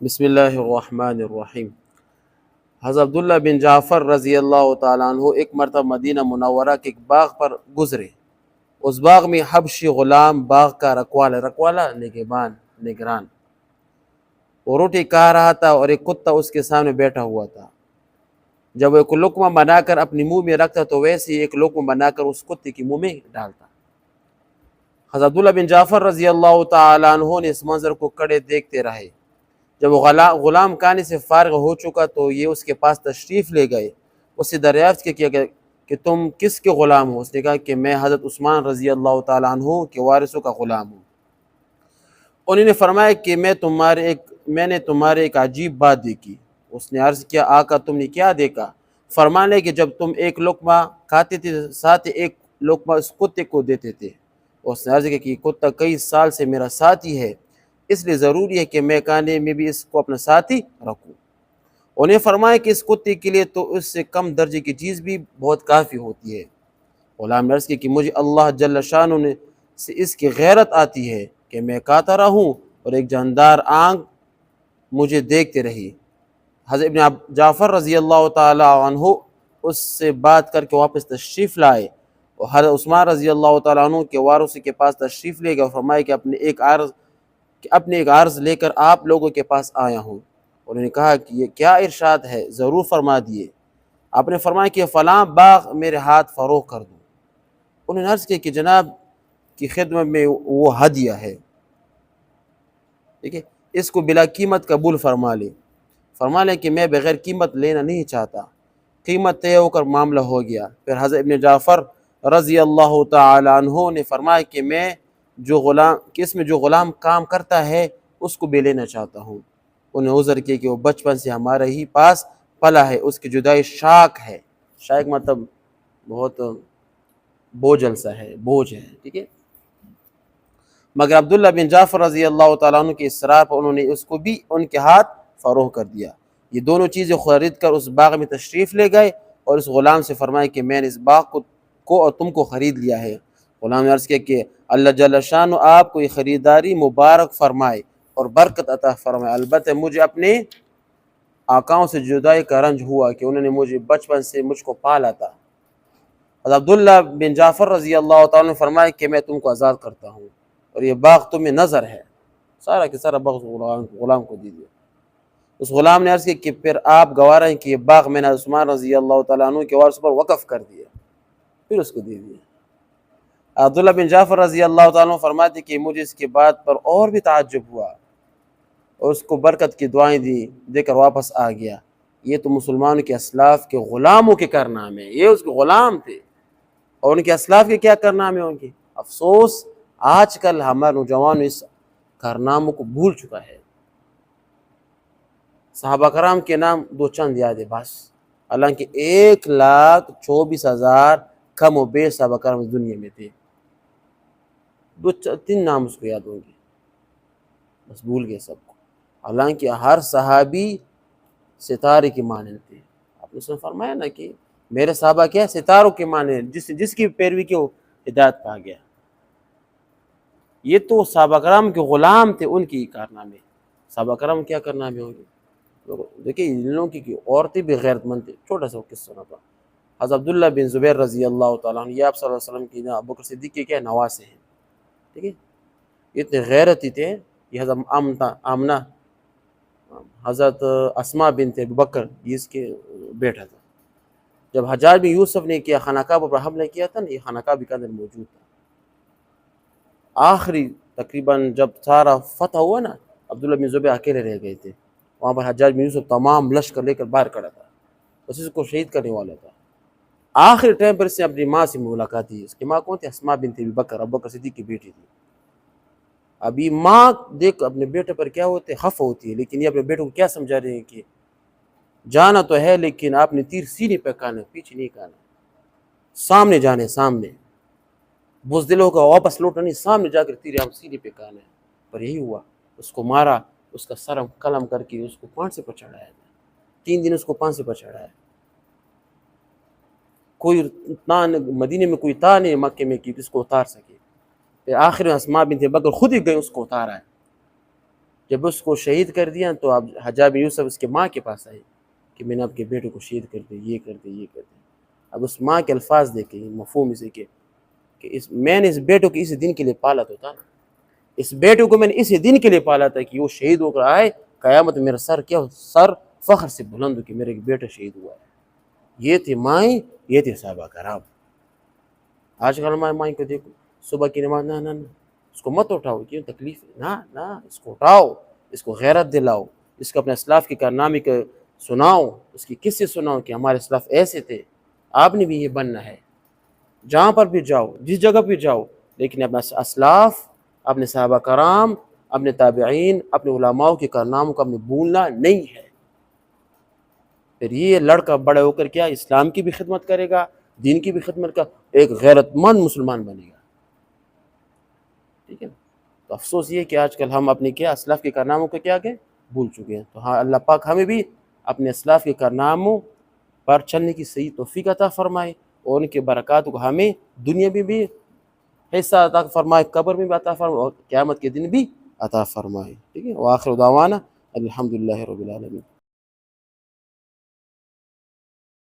بسم اللہ الرحمن الرحیم۔ حضرت عبداللہ بن جعفر رضی اللہ تعالیٰ عنہ ایک مرتبہ مدینہ منورہ کے ایک باغ پر گزرے۔ اس باغ میں حبشی غلام باغ کا رکوالا نگہبان نگران وہ روٹی کھا رہا تھا اور ایک کتا اس کے سامنے بیٹھا ہوا تھا۔ جب وہ ایک لقمہ بنا کر اپنے منہ میں رکھتا تو ویسے ہی ایک لقمہ بنا کر اس کتے کے منہ میں ڈالتا۔ حضرت عبداللہ بن جعفر رضی اللہ تعالیٰ عنہ نے اس منظر کو کھڑے دیکھتے رہے۔ جب وہ غلام کھانے سے فارغ ہو چکا تو یہ اس کے پاس تشریف لے گئے۔ اس سے دریافت کیا کہ تم کس کے غلام ہو؟ اس نے کہا کہ میں حضرت عثمان رضی اللہ تعالیٰ عنہ کے وارثوں کا غلام ہوں۔ انہوں نے فرمایا کہ میں نے تمہارے ایک عجیب بات دیکھی۔ اس نے عرض کیا آقا تم نے کیا دیکھا؟ فرمانے کہ جب تم ایک لقمہ کھاتے تھے ساتھ ایک لقمہ اس کتے کو دیتے تھے۔ اس نے عرض کیا کہ یہ کتا کئی سال سے میرا ساتھی ہے، اس لیے ضروری ہے کہ میں کھانے میں بھی اس کو اپنا ساتھی رکھوں۔ انہیں فرمایا کہ اس کتے کے لیے تو اس سے کم درجے کی چیز بھی بہت کافی ہوتی ہے۔ غلام نے عرض کی کہ مجھے اللہ جل شانہ سے اس کی غیرت آتی ہے کہ میں کھاتا رہوں اور ایک جاندار آنکھ مجھے دیکھتے رہی۔ حضرت ابن جعفر رضی اللہ تعالیٰ عنہ اس سے بات کر کے واپس تشریف لائے اور حضرت عثمان رضی اللہ تعالیٰ عنہ کے وارثوں کے پاس تشریف لے گئے اور فرمایا کہ اپنے ایک عرض لے کر آپ لوگوں کے پاس آیا ہوں۔ انہوں نے کہا کہ یہ کیا ارشاد ہے؟ ضرور فرما دیے۔ آپ نے فرمایا کہ فلاں باغ میرے ہاتھ فروخت کر دوں۔ انہوں نے عرض کیا کہ جناب کی خدمت میں وہ ہدیہ ہے، ٹھیک ہے، اس کو بلا قیمت قبول فرما لیں کہ میں بغیر قیمت لینا نہیں چاہتا۔ قیمت طے ہو کر معاملہ ہو گیا۔ پھر حضرت ابن جعفر رضی اللہ تعالیٰ عنہ نے فرمایا کہ اس میں جو غلام کام کرتا ہے اس کو بھی لینا چاہتا ہوں۔ انہیں عذر کیا کہ وہ بچپن سے ہمارے ہی پاس پلا ہے، اس کی جدائی شاک ہے۔ شاک مطلب بہت بوجھل سا ہے، بوجھ ہے، ٹھیک ہے۔ مگر عبداللہ بن جعفر رضی اللہ تعالیٰ عنہ کے اصرار پر انہوں نے اس کو بھی ان کے ہاتھ فروخت کر دیا۔ یہ دونوں چیزیں خرید کر اس باغ میں تشریف لے گئے اور اس غلام سے فرمایا کہ میں نے اس باغ کو اور تم کو خرید لیا ہے۔ غلام نے عرض کیا کہ اللہ جل شانہ آپ کو یہ خریداری مبارک فرمائے اور برکت عطا فرمائے۔ البتہ مجھے اپنے آقاؤں سے جدائی کا رنج ہوا کہ انہوں نے مجھے بچپن سے مجھ کو پالا تھا۔ حضرت عبداللہ بن جعفر رضی اللہ تعالیٰ نے فرمایا کہ میں تم کو آزاد کرتا ہوں اور یہ باغ تمہیں نظر ہے، سارا کے سارا باغ غلام کو دے دیا۔ اس غلام نے عرض کیا کہ پھر آپ گوارا ہیں کہ یہ باغ میں نے عثمان رضی اللہ تعالیٰ عنہ کے وارث پر وقف کر دیا، پھر اس کو دے دیا۔ عبداللہ بن جعفر رضی اللہ تعالیٰ عنہ فرماتے کہ مجھے اس کے بات پر اور بھی تعجب ہوا اور اس کو برکت کی دعائیں دے کر واپس آ گیا۔ یہ تو مسلمانوں کے اسلاف کے غلاموں کے کارنامے ہیں، یہ اس کے غلام تھے اور ان کے اسلاف کے کیا کارنامے ہوں گے۔ افسوس آج کل ہمارے نوجوان اس کارناموں کو بھول چکا ہے۔ صحابہ کرام کے نام دو چند یاد ہے بس، حالانکہ 1,24,000 کم و بیش صحابہ کرام اس دنیا میں تھے، دو تین نام اس کو یاد ہوں گے، بس بھول گئے سب کو۔ حالانکہ ہر صحابی ستارے کے مانند تھے۔ آپ نے فرمایا نا کہ میرے صحابہ کیا ستاروں کے مانند، جس کی پیروی کی وہ ہدایت پا گیا۔ یہ تو صحابہ کرام کے غلام تھے، ان کی کارنامے۔ صحابہ کرام کیا کارنامے ہوں گے؟ دیکھیں ان لوگوں کی عورتیں بھی غیرت مند تھے۔ چھوٹا سا قصہ سناتا ہوں۔ حضرت عبداللہ بن زبیر رضی اللہ تعالیٰ عنہ، یہ آپ صلی اللہ علیہ وسلم کی ابو بکر صدیق کے کیا نواسے ہیں، ٹھیک ہے، اتنے غیرتی تھے۔ یہ حضرت آمنہ حضرت اسماء بنت ابو بکر یہ اس کے بیٹا تھا۔ جب حجاج بن یوسف نے کیا خانہ کعبہ پر حملہ کیا تھا نا، یہ خانہ کعبہ کے اندر موجود تھا۔ آخری تقریباً جب سارا فتح ہوا نا، عبداللہ بن زبیر اکیلے رہ گئے تھے وہاں پر۔ حجاج بن یوسف تمام لشکر لے کر باہر کھڑا تھا، بس اس کو شہید کرنے والا تھا۔ آخری ٹائم پر اس نے اپنی ماں سے ملاقات کی۔ اس کی ماں کون تھی؟ اسماء بنت ابی بکر، ابو بکر صدیق کی بیٹی تھی۔ ابھی ماں دیکھ اپنے بیٹے پر کیا ہوتے خفا ہوتی ہے، لیکن یہ اپنے بیٹے کو کیا سمجھا رہے ہیں کہ جانا تو ہے لیکن آپ نے تیر سینے پہ کھانا، پیچھے نہیں کھانا، سامنے جانے، سامنے بزدل ہو کر واپس لوٹنا نہیں، سامنے جا کر تیر سینے پہ کھانا ہے۔ پر یہی ہوا، اس کو مارا، اس کا سر قلم کر کے اس کو پھانسی پر چڑھایا، 3 دن اس کو پھانسی پر چڑھایا۔ کوئی مدینے میں کوئی تھا نہیں مکے میں کہ اس کو اتار سکے۔ پھر آخر میں اسماء بنت ابی بکر خود ہی گئے اس کو اتارا ہے۔ جب اس کو شہید کر دیا تو اب حجاج بن یوسف اس کے ماں کے پاس آئے کہ میں نے آپ کے بیٹے کو شہید کر دیا، یہ کر دیا، یہ کر دیا۔ اب اس ماں کے الفاظ دیکھیں، مفہوم اسے کہ میں نے اس بیٹے کو اسی دن کے لیے پالا تو تھا، اس بیٹے کو میں نے اسی دن کے لیے پالا تھا کہ وہ شہید ہو کر آئے، قیامت میرا سر کیا ہو، سر فخر سے بلند ہو کہ میرے بیٹا شہید ہوا ہے۔ یہ تھی مائیں، یہ تھے صحابہ کرام۔ آج کل ہمارے مائیں کو دیکھو، صبح کی نماز، نہ اس کو مت اٹھاؤ، کیوں تکلیف ہے، نہ اس کو اٹھاؤ، اس کو غیرت دلاؤ، اس کو اپنے اسلاف کی کارنامے کو سناؤ، اس کی قصے سناؤ کہ ہمارے اسلاف ایسے تھے، آپ نے بھی یہ بننا ہے۔ جہاں پر بھی جاؤ، جس جگہ پہ جاؤ، لیکن اپنا اسلاف، اپنے صحابہ کرام، اپنے تابعین، اپنے علماء کے کارناموں کو اپنے بھولنا نہیں ہے۔ پھر یہ لڑکا بڑے ہو کر کیا اسلام کی بھی خدمت کرے گا، دین کی بھی خدمت کا ایک غیرت مند مسلمان بنے گا، ٹھیک ہے نا۔ تو افسوس یہ کہ آج کل ہم اپنے کیا اسلاف کے کارناموں کو کیا گئے بھول چکے ہیں۔ تو ہاں، اللہ پاک ہمیں بھی اپنے اسلاف کے کارناموں پر چلنے کی صحیح توفیق عطا فرمائے، اور ان کے برکات کو ہمیں دنیا میں بھی حصہ عطا فرمائے، قبر میں بھی عطا فرمائے، اور قیامت کے دن بھی عطا فرمائے، ٹھیک ہے۔ وآخر دعوانا الحمدللہ رب العالمین۔